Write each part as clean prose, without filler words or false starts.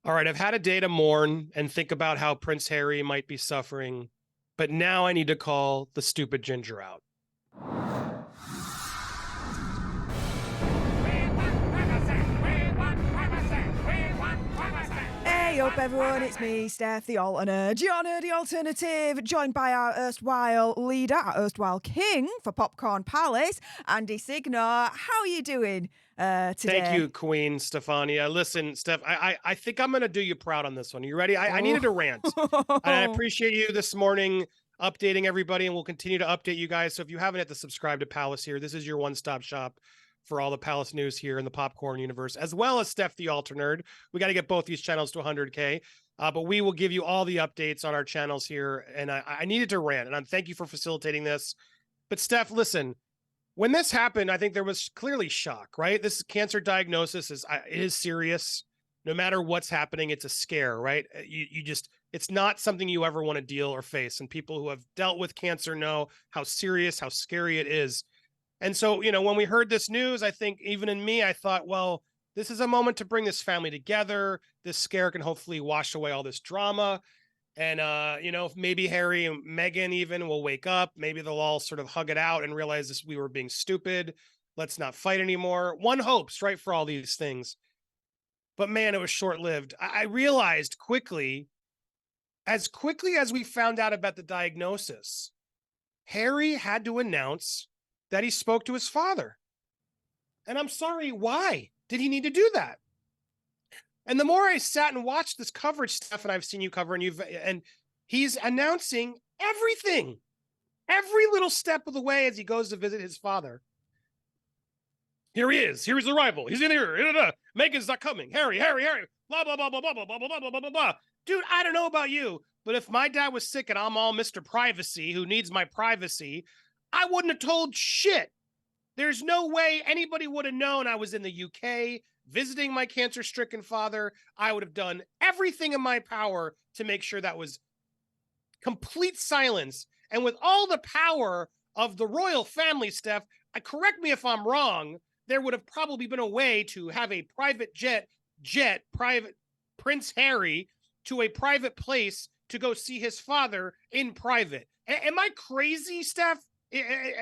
All right, I've had a day to mourn and think about how Prince Harry might be suffering, but now I need to call the stupid ginger out. Hey up everyone, it's me, Steph the alternate, Gianna the alternative, joined by our erstwhile leader, our erstwhile king for Popcorn Palace, Andy Signor. How are you doing today? Thank you, Queen Stefania. Listen, Steph, I think I'm going to do you proud on this one. Are you ready? I needed a rant. And I appreciate you this morning updating everybody, and we'll continue to update you guys. So if you haven't hit the subscribe to Palace here, this is your one-stop shop for all the Palace news here in the popcorn universe, as well as Steph the Alter Nerd. We got to get both these channels to 100K, but we will give you all the updates on our channels here. And I needed to rant, and thank you for facilitating this. But Steph, listen, when this happened, I think there was clearly shock, right? This cancer diagnosis is serious. No matter what's happening, it's a scare, right? It's not something you ever want to deal or face. And people who have dealt with cancer know how serious, how scary it is. And so, when we heard this news, I think even in me, I thought, well, this is a moment to bring this family together. This scare can hopefully wash away all this drama. And, maybe Harry and Meghan even will wake up. Maybe they'll all sort of hug it out and realize we were being stupid. Let's not fight anymore. One hopes, right, for all these things. But man, it was short-lived. I realized as quickly as we found out about the diagnosis, Harry had to announce that he spoke to his father. And I'm sorry, why did he need to do that? And the more I sat and watched this coverage stuff, and I've seen you cover, and he's announcing everything, every little step of the way as he goes to visit his father. Here he is. Here's the arrival. He's in here. Meghan's not coming. Harry. Blah, blah, blah, blah, blah, blah, blah, blah, blah, blah, blah, blah. Dude, I don't know about you, but if my dad was sick and I'm all Mr. Privacy who needs my privacy, I wouldn't have told shit. There's no way anybody would have known I was in the UK visiting my cancer-stricken father. I would have done everything in my power to make sure that was complete silence. And with all the power of the royal family, Steph, correct me if I'm wrong, there would have probably been a way to have a private private Prince Harry to a private place to go see his father in private. Am I crazy, Steph?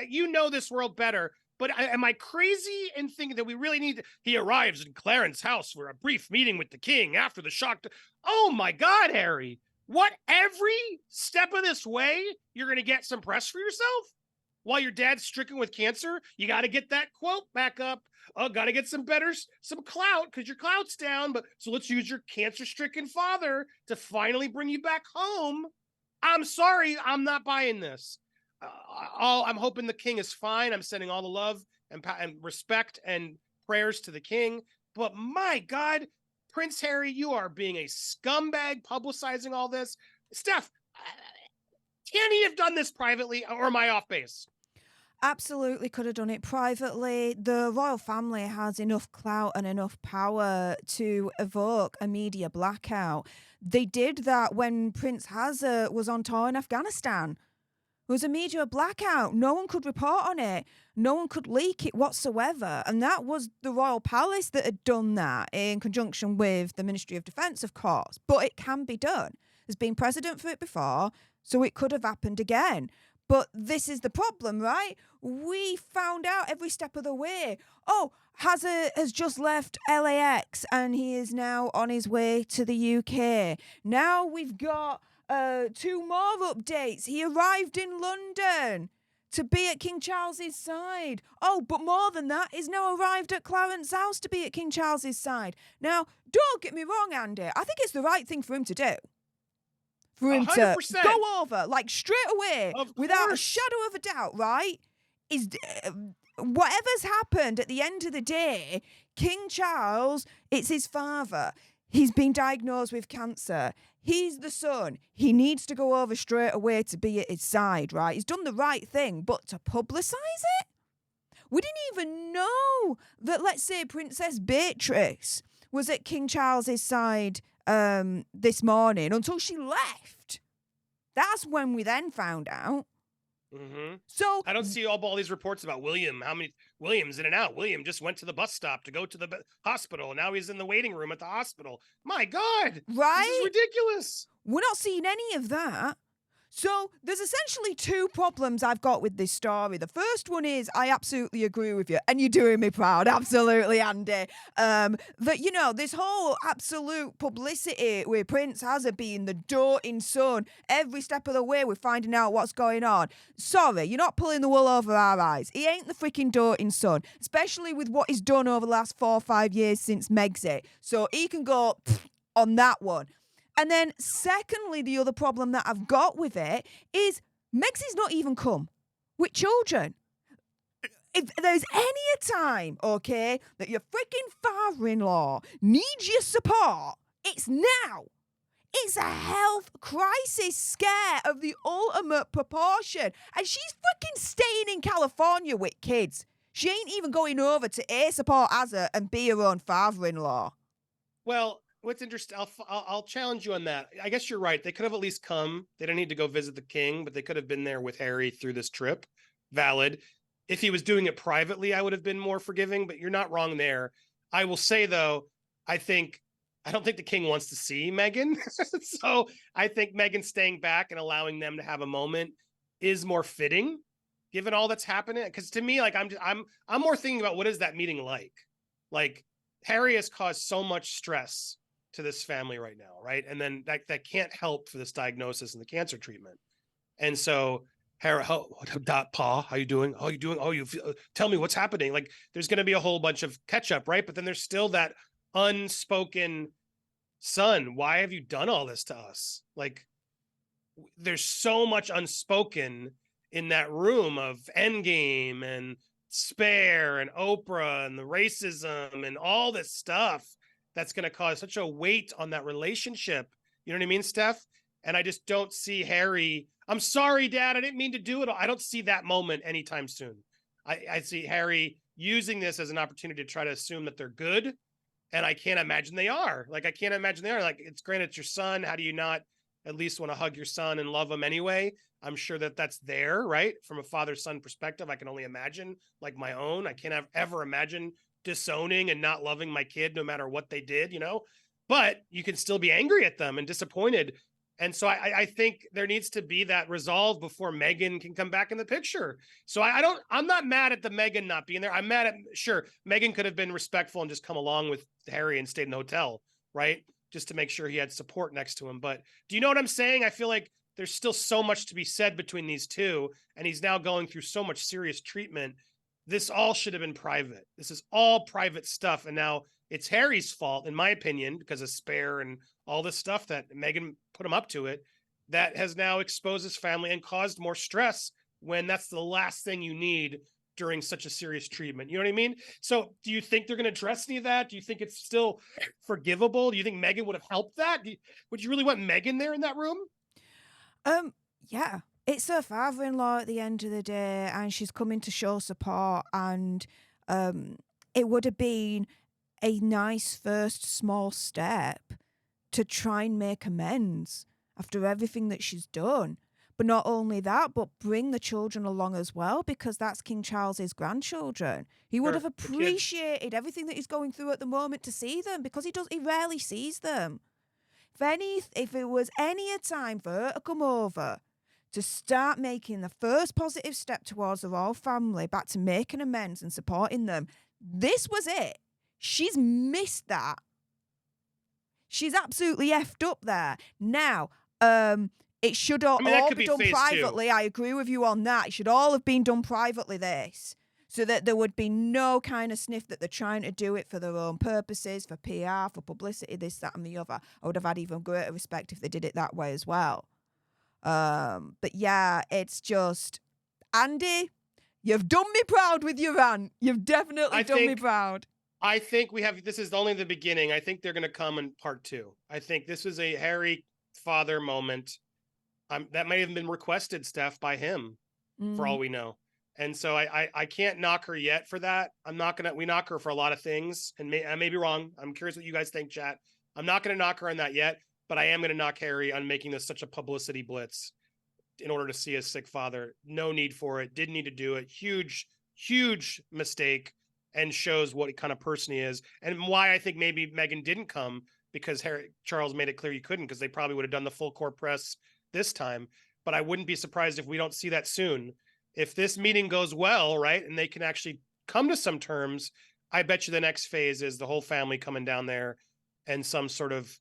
You know this world better. But am I crazy in thinking that we really need he arrives in Clarence's house for a brief meeting with the king after the shock? Oh my God, Harry. What, every step of this way, you're going to get some press for yourself? While your dad's stricken with cancer, you got to get that quote back up. Oh, got to get some clout because your clout's down. But so let's use your cancer-stricken father to finally bring you back home. I'm sorry, I'm not buying this. I'm hoping the king is fine. I'm sending all the love and respect and prayers to the king. But my God, Prince Harry, you are being a scumbag publicizing all this. Steph, can he have done this privately, or am I off base? Absolutely could have done it privately. The royal family has enough clout and enough power to evoke a media blackout. They did that when Prince Hazard was on tour in Afghanistan. It was a media blackout. No one could report on it. No one could leak it whatsoever. And that was the Royal Palace that had done that in conjunction with the Ministry of Defence, of course. But it can be done. There's been precedent for it before, so it could have happened again. But this is the problem, right? We found out every step of the way. Oh, Hazard has just left LAX and he is now on his way to the UK. Now we've got 2 more updates. He arrived in London to be at King Charles's side. Oh, but more than that, he's now arrived at Clarence's house to be at King Charles's side. Now, don't get me wrong, Andy. I think it's the right thing for him to do. For him 100%. To go over, like, straight away, without a shadow of a doubt, right? Is whatever's happened at the end of the day, King Charles, it's his father. He's been diagnosed with cancer. He's the son. He needs to go over straight away to be at his side, right? He's done the right thing, but to publicise it? We didn't even know that, let's say, Princess Beatrice was at King Charles's side this morning until she left. That's when we then found out. Mm-hmm. So I don't see all these reports about William. How many Williams in and out? William just went to the bus stop to go to the hospital. Now he's in the waiting room at the hospital. My God, this is right? ridiculous. We're not seeing any of that. So there's essentially two problems I've got with this story. The first one is I absolutely agree with you, and you're doing me proud, absolutely, Andy. That, you know, this whole absolute publicity with Prince Hazard being the doting son, every step of the way we're finding out what's going on. Sorry, you're not pulling the wool over our eyes. He ain't the freaking doting son, especially with what he's done over the last 4 or 5 years since Megxit. So he can go on that one. And then, secondly, the other problem that I've got with it is Megxit's not even come with children. If there's any time, okay, that your freaking father-in-law needs your support, it's now. It's a health crisis scare of the ultimate proportion. And she's freaking staying in California with kids. She ain't even going over to A, support Hazard and be her own father-in-law. Well, what's interesting, I'll challenge you on that. I guess you're right. They could have at least come. They didn't need to go visit the king, but they could have been there with Harry through this trip. Valid. If he was doing it privately, I would have been more forgiving, but you're not wrong there. I will say, though, I don't think the king wants to see Meghan. So I think Meghan staying back and allowing them to have a moment is more fitting, given all that's happening. Because to me, like I'm more thinking about what is that meeting like? Like Harry has caused so much stress to this family right now, right? And then that can't help for this diagnosis and the cancer treatment. And so Harry, Pa, how you doing? How you doing? Oh, you feel, tell me what's happening. Like there's going to be a whole bunch of catch up, right? But then there's still that unspoken, son, why have you done all this to us? Like there's so much unspoken in that room of Endgame and Spare and Oprah and the racism and all this stuff that's going to cause such a weight on that relationship. You know what I mean, Steph? And I just don't see Harry. I'm sorry, Dad. I didn't mean to do it. I don't see that moment anytime soon. I see Harry using this as an opportunity to try to assume that they're good. And I can't imagine they are. Like, I can't imagine they are. Like, it's granted, it's your son. How do you not at least want to hug your son and love him anyway? I'm sure that that's there, right? From a father-son perspective, I can only imagine, like my own. I can't ever imagine disowning and not loving my kid no matter what they did, you know? But you can still be angry at them and disappointed. And so I think there needs to be that resolve before Meghan can come back in the picture. So I'm not mad at the Meghan not being there. I'm mad at, sure, Meghan could have been respectful and just come along with Harry and stayed in the hotel, right? Just to make sure he had support next to him. But do you know what I'm saying? I feel like there's still so much to be said between these two, and he's now going through so much serious treatment. This all should have been private. This is all private stuff. And now it's Harry's fault, in my opinion, because of Spare and all this stuff that Meghan put him up to it, that has now exposed his family and caused more stress when that's the last thing you need during such a serious treatment. You know what I mean? So do you think they're going to address any of that? Do you think it's still forgivable? Do you think Meghan would have helped that? Would you really want Meghan there in that room? Yeah. It's her father-in-law at the end of the day, and she's coming to show support, and it would have been a nice first small step to try and make amends after everything that she's done. But not only that, but bring the children along as well, because that's King Charles's grandchildren. He would have appreciated everything that he's going through at the moment to see them, because he rarely sees them. If it was any time for her to come over to start making the first positive step towards the royal family, back to making amends and supporting them, this was it. She's missed that. She's absolutely effed up there. Now, it should all be done privately. I agree with you on that. It should all have been done privately, this, so that there would be no kind of sniff that they're trying to do it for their own purposes, for PR, for publicity, this, that, and the other. I would have had even greater respect if they did it that way as well. But yeah, it's just, Andy, you've done me proud with your rant. You've definitely done me proud. I think this is only the beginning. I think they're going to come in part 2. I think this was a Harry father moment. That might have been requested, Steph, by him, for all we know. And so I can't knock her yet for that. We knock her for a lot of things, and I may be wrong. I'm curious what you guys think, chat. I'm not going to knock her on that yet, but I am going to knock Harry on making this such a publicity blitz. in order to see his sick father. No need for it. Didn't need to do it. Huge mistake, and shows what kind of person he is, and why I think maybe Meghan didn't come, because Charles made it clear he couldn't, because they probably would have done the full court press this time. But I wouldn't be surprised if we don't see that soon. If this meeting goes well, right, and they can actually come to some terms, I bet you the next phase is the whole family coming down there and some sort of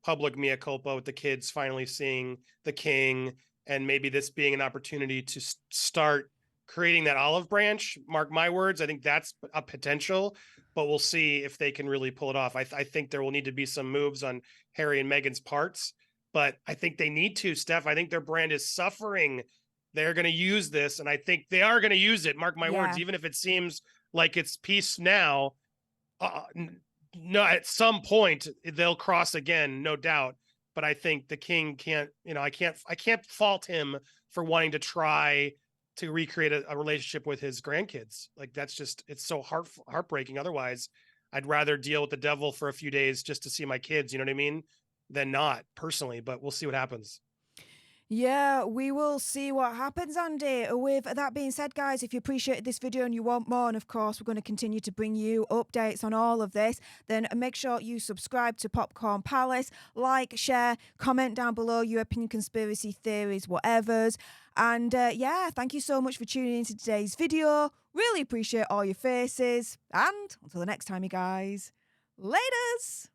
public mea culpa with the kids finally seeing the king, and maybe this being an opportunity to start creating that olive branch. Mark my words. I think that's a potential, but we'll see if they can really pull it off. I think there will need to be some moves on Harry and Meghan's parts, but I think they need to, Steph. I think their brand is suffering. They're going to use this, and I think they are going to use it. Mark my words, even if it seems like it's peace now, no, at some point they'll cross again, no doubt. But I think the king can't, I can't fault him for wanting to try to recreate a relationship with his grandkids. Like, that's just, it's so heartbreaking. Otherwise, I'd rather deal with the devil for a few days just to see my kids, you know what I mean, than not, personally. But we'll see what happens. Yeah, we will see what happens, Andy. With that being said, guys, if you appreciated this video and you want more, and of course we're going to continue to bring you updates on all of this, then make sure you subscribe to Popcorn Palace, like, share, comment down below your opinion, conspiracy theories, whatevers. And yeah, thank you so much for tuning into today's video. Really appreciate all your faces. And until the next time, you guys, laters!